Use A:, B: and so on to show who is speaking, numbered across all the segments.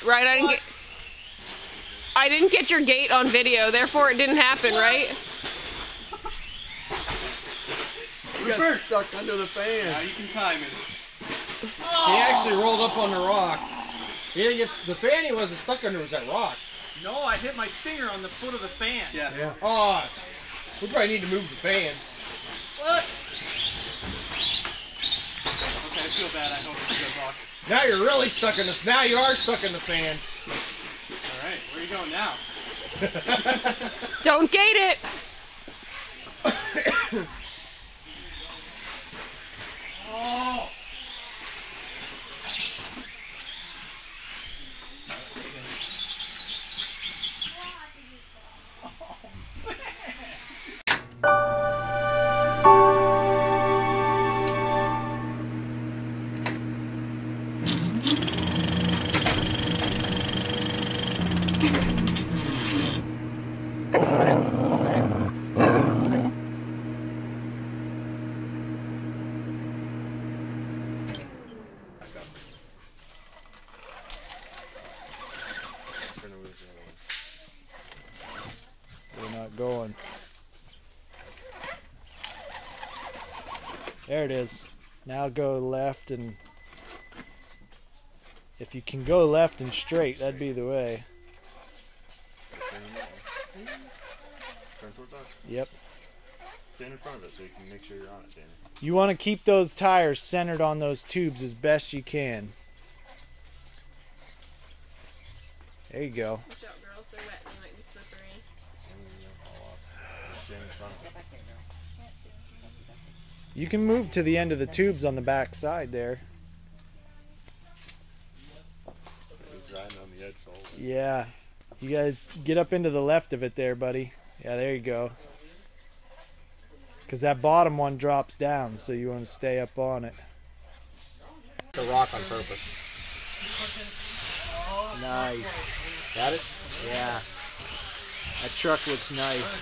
A: Right, I didn't get your gate on video, therefore it didn't happen, right?
B: You got stuck under the fan.
C: Now you can time it.
B: He actually rolled up on the rock. He didn't get, the fan he wasn't stuck under was that rock.
C: No, I hit my stinger on the foot of the fan.
B: Yeah. Oh, we probably need to move the fan.
C: What? Okay, I feel bad. I hope it's good luck.
B: Now you're really stuck in the, now you are stuck in the fan.
C: Alright, where are you going now?
A: Don't gate it!
C: Oh!
D: We're not going. There it is. Now go left, and if you can go left and straight, that'd be the way.
E: Turn towards us.
D: Yep.
E: Stand in front of it so you can make sure you're on it, Danny.
D: You want to keep those tires centered on those tubes as best you can. There you go.
A: Watch out, girls. They're wet. They might be slippery.
E: Stand in front of it.
D: You can move to the end of the tubes on the back side there.
E: It's riding on the edge all the way.
D: Yeah. You guys get up into the left of it there, buddy. Yeah, there you go. Because that bottom one drops down, so you want to stay up on it.
B: The rock on purpose.
D: Nice. Got it? Yeah. That truck looks nice.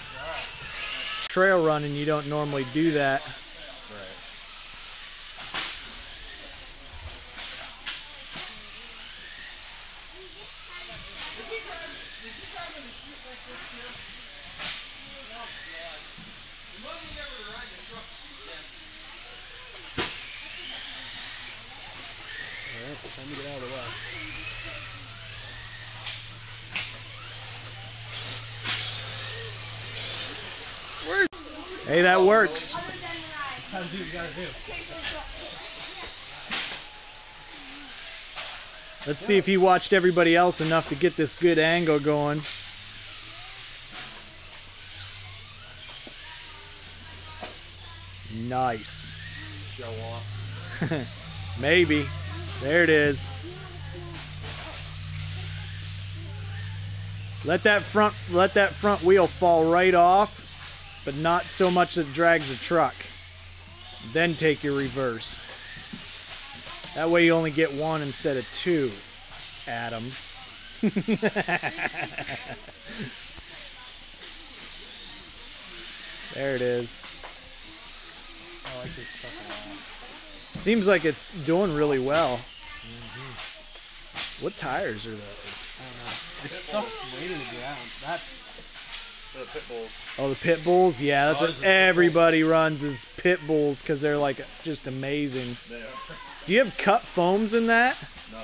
D: Trail running, you don't normally do that.
B: Time to get out of the way.
D: Hey, that works.
B: Time to do what you gotta do.
D: Let's see if he watched everybody else enough to get this good angle going. Nice.
B: Show off.
D: Maybe. There it is. Let that front wheel fall right off, but not so much that it drags the truck. Then take your reverse. That way you only get one instead of two, Adam. There it is.
B: I like this truck a lot.
D: Seems like it's doing really well. What tires are those?
B: I don't know. It's stuck way to the ground. That.
E: The pit bulls.
D: Oh, the pit bulls? Yeah, that's what everybody runs is pit bulls because they're like just amazing.
E: They are.
D: Do you have cut foams in that?
E: No.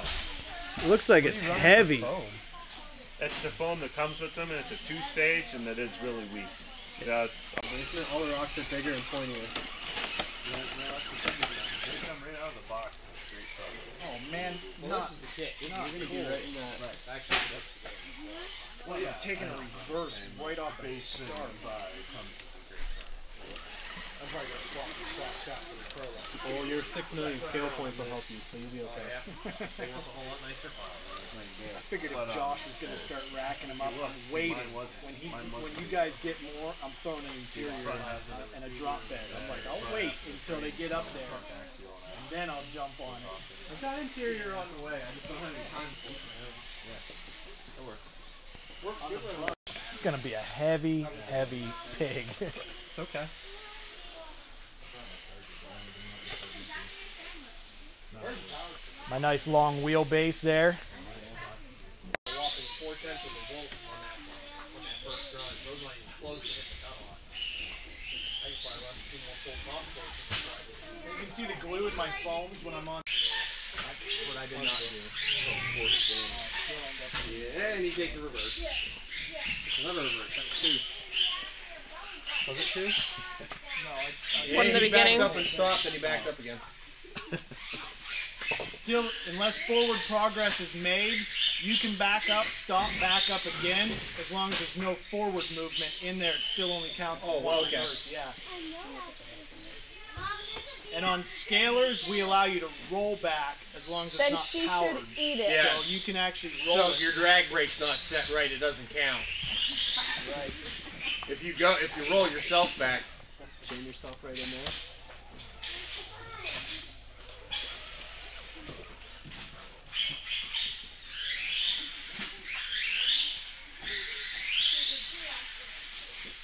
D: It looks like it's heavy.
E: It's the foam that comes with them, and it's a 2-stage, and that is really weak. Yeah.
B: All the rocks are bigger and pointier.
E: They come right out of the box. Great stuff.
B: Oh man, well, this is the kit. You're gonna be right in that. Right. Actually, well, yeah, taking a reverse right off the start. I'm probably gonna swap shot for the pro. Well, your 6 million scale points will help you, so you'll be okay.
C: They want a whole lot nicer.
B: I figured if Josh is gonna start racking them up, I'm waiting. When you guys get more, I'm throwing an interior and a drop bed. I'm like, I'll wait until they get up there, and then I'll jump on it.
C: I've got interior on the way. I just don't have any time to put my own. It'll work.
D: It's gonna be a heavy, heavy pig.
C: It's okay.
D: My nice long wheelbase there.
B: glue in my foams when I'm on.
C: That's what I did not do. Yeah, and he takes the reverse. Another reverse. That was 2. Was it 2?
B: No,
A: One in the beginning.
C: He backed up and stopped, and he backed up again.
B: still, unless forward progress is made, you can back up, stop, back up again. As long as there's no forward movement in there, it still only counts as one
C: okay.
B: reverse. Yeah. And on scalers, we allow you to roll back as long as it's
A: Then
B: not
A: she
B: powered.
A: should eat it.
C: Yeah.
B: So you can actually roll
C: So
B: it.
C: if your drag brake's not set right, it doesn't count.
B: Right.
C: If you roll yourself back,
B: Jam yourself right in there.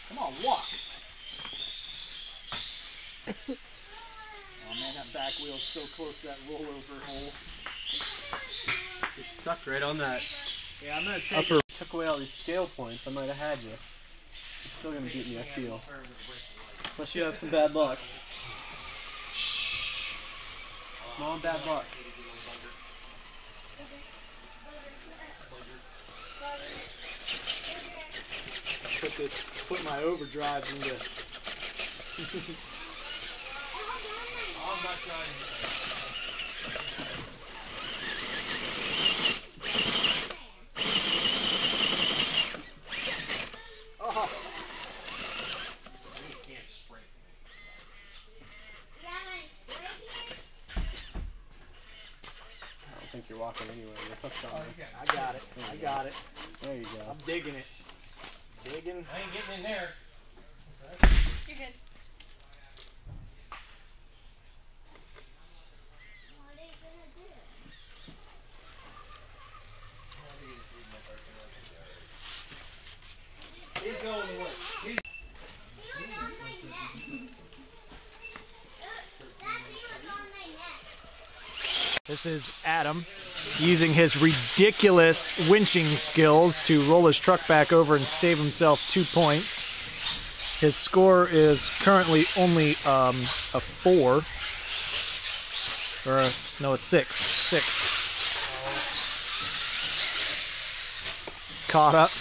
B: Come on, walk. Oh man, that back wheel's so close to that rollover hole.
C: you're stuck right on that.
B: Yeah, I'm gonna take
C: Upper. Took away all these scale points, I might have had you. You're still gonna beat me, I feel. Unless you have some bad luck. Small bad luck.
B: Put my overdrive into.
C: I'm not trying.
B: Oh.
C: I don't think you're walking anywhere. You're hooked on me.
B: I got it. I got it.
C: There you go.
B: I'm digging it. Digging.
C: I ain't getting in there.
A: You're good.
C: He's going away.
D: This is Adam using his ridiculous winching skills to roll his truck back over and save himself 2 points. His score is currently only a 4. Or a 6. 6. Caught up.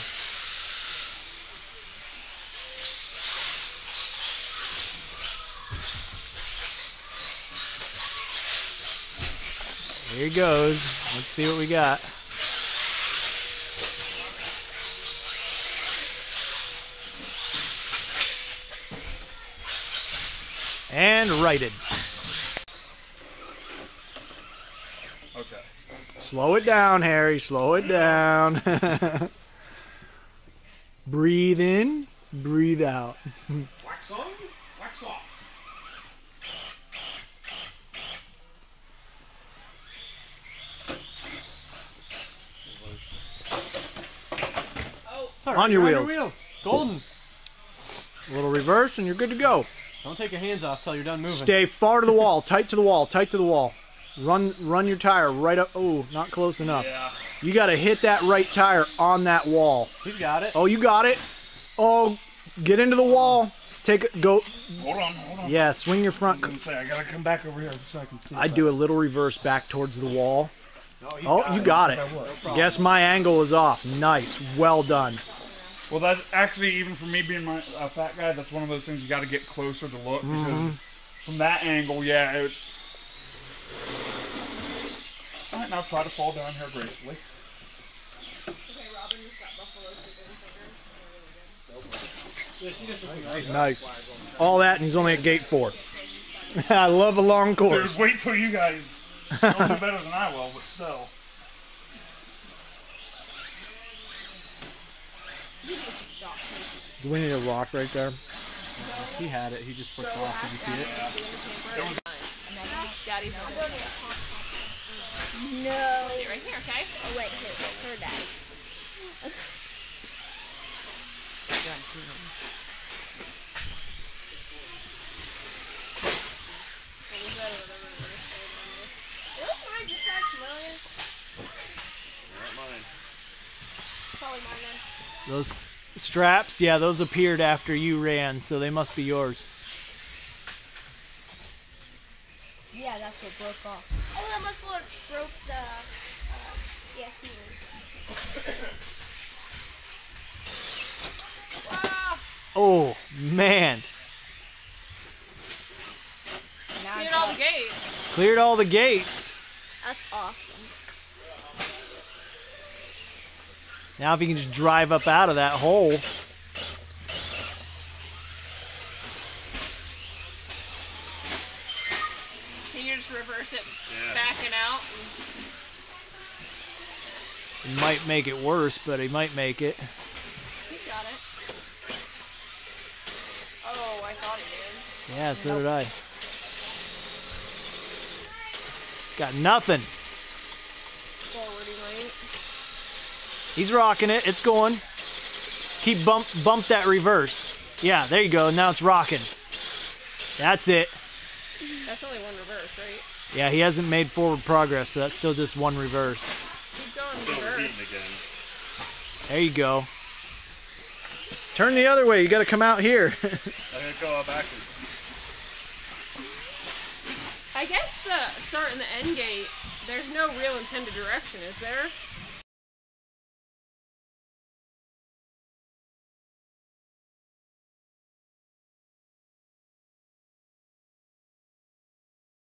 D: Here he goes. Let's see what we got. And righted.
E: Okay.
D: Slow it down, Harry. Slow it down. Breathe in, breathe out.
C: Wax on, wax off.
D: On your wheels.
C: Golden.
D: A little reverse and you're good to go.
C: Don't take your hands off till you're done moving.
D: Stay far to the wall, tight to the wall, tight to the wall. Run your tire right up. Oh, not close enough.
E: Yeah.
D: You got to hit that right tire on that wall.
C: He's got it.
D: Oh, you got it. Oh, get into the wall. Take it. Go.
E: Hold on.
D: Yeah, swing your
E: I
D: front.
E: was gonna say I gotta come back over here so I can see.
D: I'd do a little reverse back towards the wall.
C: No, he's
D: Oh, you got it. Guess my angle is off. Nice. Well done.
E: Well, that's actually, even for me being a fat guy, that's one of those things you got to get closer to look because from that angle, yeah. All right, now try to fall down here gracefully.
A: Okay, Robin just got buffalo chicken
D: Nice. All that, and he's only at gate 4. I love a long course.
E: Dude, wait till you guys don't do better than I will, but still.
D: Do we need a rock right there?
C: He had it. He just slipped off. Did you see it?
A: Daddy's on it.
F: No.
A: Put it right here, okay?
F: Oh, wait, here, her dad. Those mine just got familiar.
C: Not mine.
F: Probably mine then.
D: Those straps, yeah, those appeared after you ran, so they must be yours.
F: Yeah, Yeah, that's what broke off. Oh, that must what broke the seals.
A: Wow.
D: Oh, man.
F: Now
A: Cleared all the gates.
D: Cleared all the gates.
F: That's awesome.
D: Now if you can just drive up out of that hole.
A: Can you just reverse it backing out?
D: It might make it worse, but he might make it.
A: He's got it. Oh, I thought he did.
D: Yeah, so did I. Got nothing.
A: Forwarding right.
D: He's rocking it. It's going. Keep bump that reverse. Yeah, there you go. Now it's rocking. That's it.
A: That's only one reverse, right?
D: Yeah, he hasn't made forward progress, so that's still just one reverse.
A: Keep going reverse.
D: There you go. Turn the other way. You got to come out here.
C: I'm gonna go backwards.
A: I guess the start and the end gate, there's no real intended direction, is there?